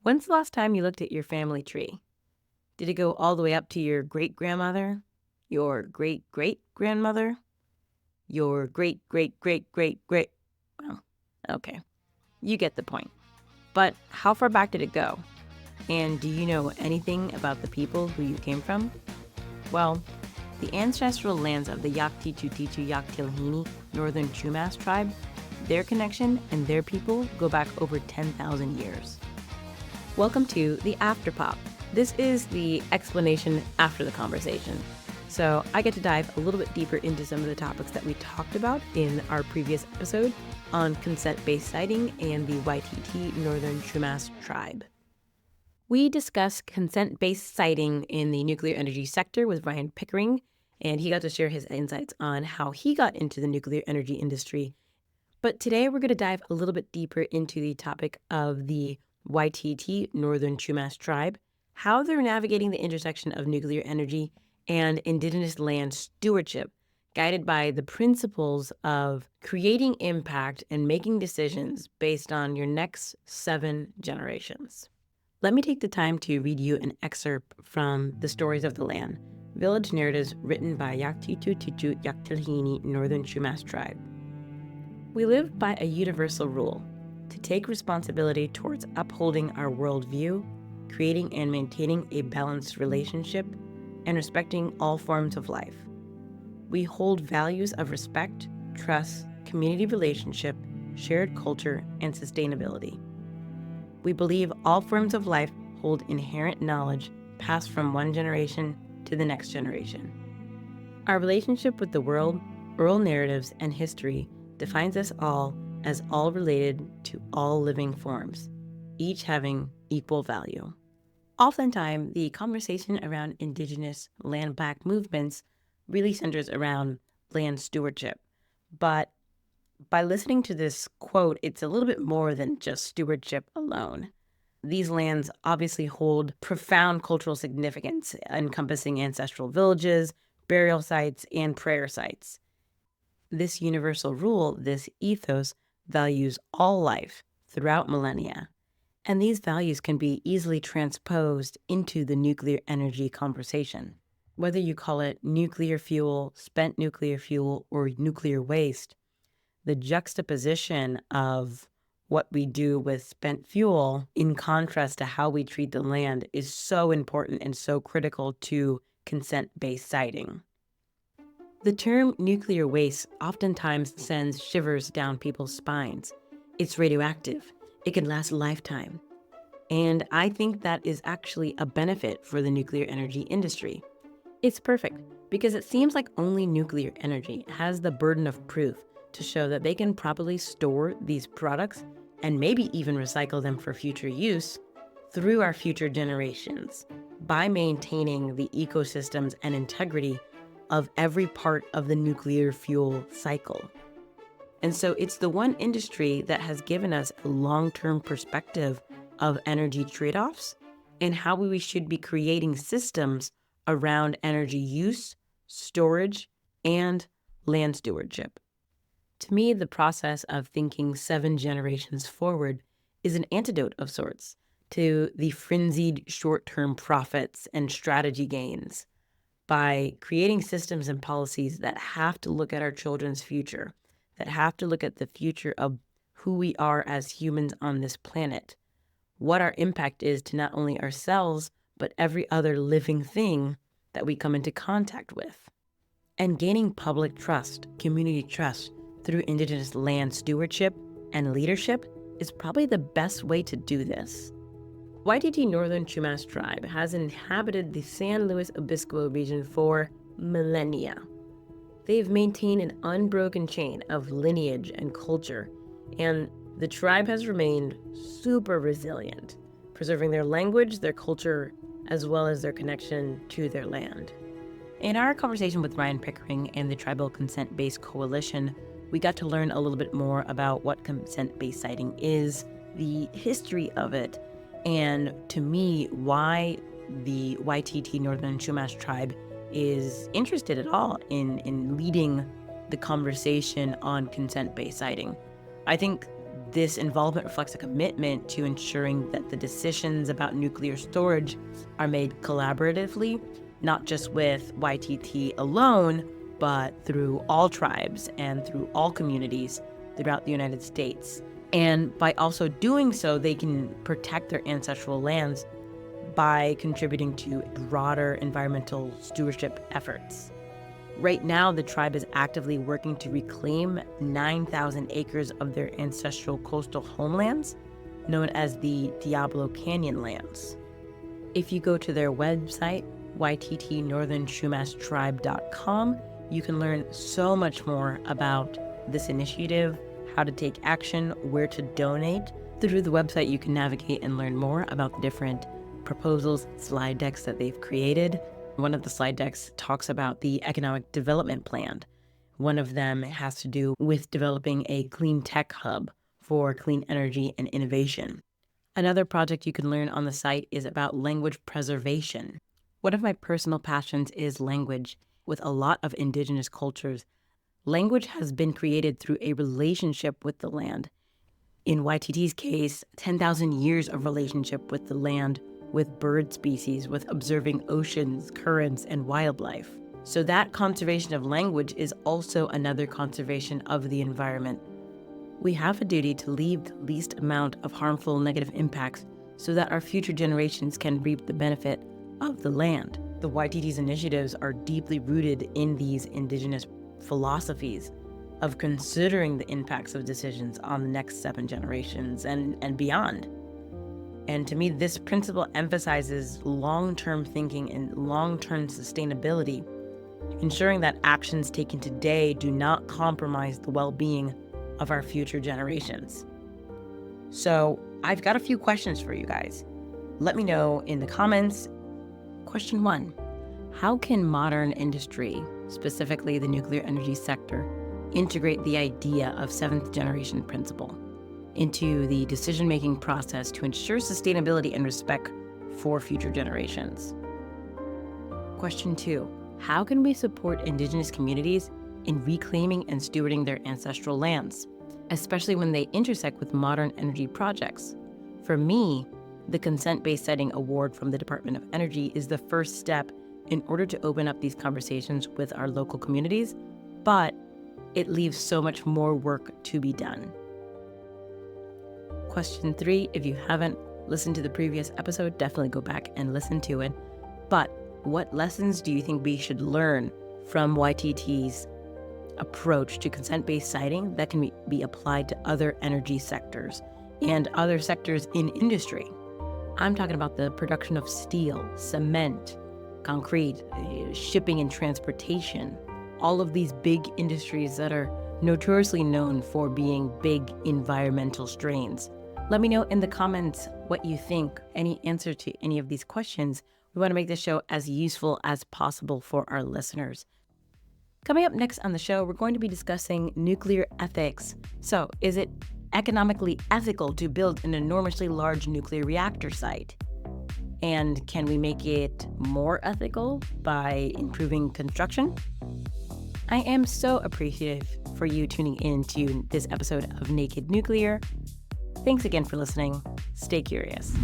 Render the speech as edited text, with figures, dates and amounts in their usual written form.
When's the last time you looked at your family tree? Did it go all the way up to your great-grandmother? Your great-great-grandmother? Your great-great-great-great-great? Well, okay. You get the point. But how far back did it go? And do you know anything about the people who you came from? Well, the ancestral lands of the tit̥u Northern Chumash tribe, their connection and their people go back over 10,000 years. Welcome to the After Pop. This is the explanation after the conversation. So I get to dive a little bit deeper into some of the topics that we talked about in our previous episode on consent-based siting and the YTT Northern Chumash tribe. We discussed consent-based siting in the nuclear energy sector with Ryan Pickering, and he got to share his insights on how he got into the nuclear energy industry. But today we're going to dive a little bit deeper into the topic of the YTT Northern Chumash tribe, how they're navigating the intersection of nuclear energy and Indigenous land stewardship, guided by the principles of creating impact and making decisions based on your next 7 generations. Let me take the time to read you an excerpt from The Stories of the Land, village narratives written by tit̥u tiłhini Northern Chumash tribe. We live by a universal rule: to take responsibility towards upholding our worldview, creating and maintaining a balanced relationship, and respecting all forms of life. We hold values of respect, trust, community relationship, shared culture, and sustainability. We believe all forms of life hold inherent knowledge passed from one generation to the next generation. Our relationship with the world, oral narratives, and history defines us all as all related to all living forms, each having equal value. Oftentimes, the conversation around Indigenous land-back movements really centers around land stewardship. But by listening to this quote, it's a little bit more than just stewardship alone. These lands obviously hold profound cultural significance, encompassing ancestral villages, burial sites, and prayer sites. This universal rule, this ethos, values all life throughout millennia, and these values can be easily transposed into the nuclear energy conversation. Whether you call it nuclear fuel, spent nuclear fuel, or nuclear waste, the juxtaposition of what we do with spent fuel in contrast to how we treat the land is so important and so critical to consent-based siting. The term nuclear waste oftentimes sends shivers down people's spines. It's radioactive. It can last a lifetime. And I think that is actually a benefit for the nuclear energy industry. It's perfect because it seems like only nuclear energy has the burden of proof to show that they can properly store these products and maybe even recycle them for future use through our future generations by maintaining the ecosystems and integrity of every part of the nuclear fuel cycle. And so it's the one industry that has given us a long-term perspective of energy trade-offs and how we should be creating systems around energy use, storage, and land stewardship. To me, the process of thinking 7 generations forward is an antidote of sorts to the frenzied short-term profits and strategy gains. By creating systems and policies that have to look at our children's future, that have to look at the future of who we are as humans on this planet, what our impact is to not only ourselves, but every other living thing that we come into contact with. And gaining public trust, community trust, through Indigenous land stewardship and leadership is probably the best way to do this. YTT Northern Chumash tribe has inhabited the San Luis Obispo region for millennia. They've maintained an unbroken chain of lineage and culture, and the tribe has remained super resilient, preserving their language, their culture, as well as their connection to their land. In our conversation with Ryan Pickering and the Tribal Consent-Based Coalition, we got to learn a little bit more about what consent-based siting is, the history of it, and to me, why the YTT Northern Chumash tribe is interested at all in leading the conversation on consent-based siting. I think This involvement reflects a commitment to ensuring that the decisions about nuclear storage are made collaboratively, not just with YTT alone, but through all tribes and through all communities throughout the United States. And by also doing so, they can protect their ancestral lands by contributing to broader environmental stewardship efforts. Right now, the tribe is actively working to reclaim 9,000 acres of their ancestral coastal homelands, known as the Diablo Canyon lands. If you go to their website, YTT northernchumashtribe.com, you can learn so much more about this initiative, how to take action, where to donate. Through the website, you can navigate and learn more about the different proposals, slide decks that they've created. One of the slide decks talks about the economic development plan. One of them has to do with developing a clean tech hub for clean energy and innovation. Another project you can learn on the site is about language preservation. One of my personal passions is language. With a lot of Indigenous cultures, language has been created through a relationship with the land. In YTT's case, 10,000 years of relationship with the land, with bird species, with observing oceans, currents, and wildlife. So that conservation of language is also another conservation of the environment. We have a duty to leave the least amount of harmful negative impacts so that our future generations can reap the benefit of the land. The YTT's initiatives are deeply rooted in these Indigenous philosophies of considering the impacts of decisions on the next 7 generations and beyond. And to me, this principle emphasizes long-term thinking and long-term sustainability, ensuring that actions taken today do not compromise the well-being of our future generations. So I've got a few questions for you guys. Let me know in the comments. Question 1, how can modern industry, specifically the nuclear energy sector, integrate the idea of 7th generation principle into the decision-making process to ensure sustainability and respect for future generations? Question 2, how can we support Indigenous communities in reclaiming and stewarding their ancestral lands, especially when they intersect with modern energy projects? For me, the consent-based siting award from the Department of Energy is the first step in order to open up these conversations with our local communities, but it leaves so much more work to be done. Question 3, if you haven't listened to the previous episode, definitely go back and listen to it. But what lessons do you think we should learn from YTT's approach to consent-based siting that can be applied to other energy sectors and other sectors in industry? I'm talking about the production of steel, cement, concrete, shipping and transportation, all of these big industries that are notoriously known for being big environmental strains. Let me know in the comments what you think, any answer to any of these questions. We want to make this show as useful as possible for our listeners. Coming up next on the show, we're going to be discussing nuclear ethics. So, is it economically ethical to build an enormously large nuclear reactor site? And can we make it more ethical by improving construction? I am so appreciative for you tuning in to this episode of Naked Nuclear. Thanks again for listening. Stay curious.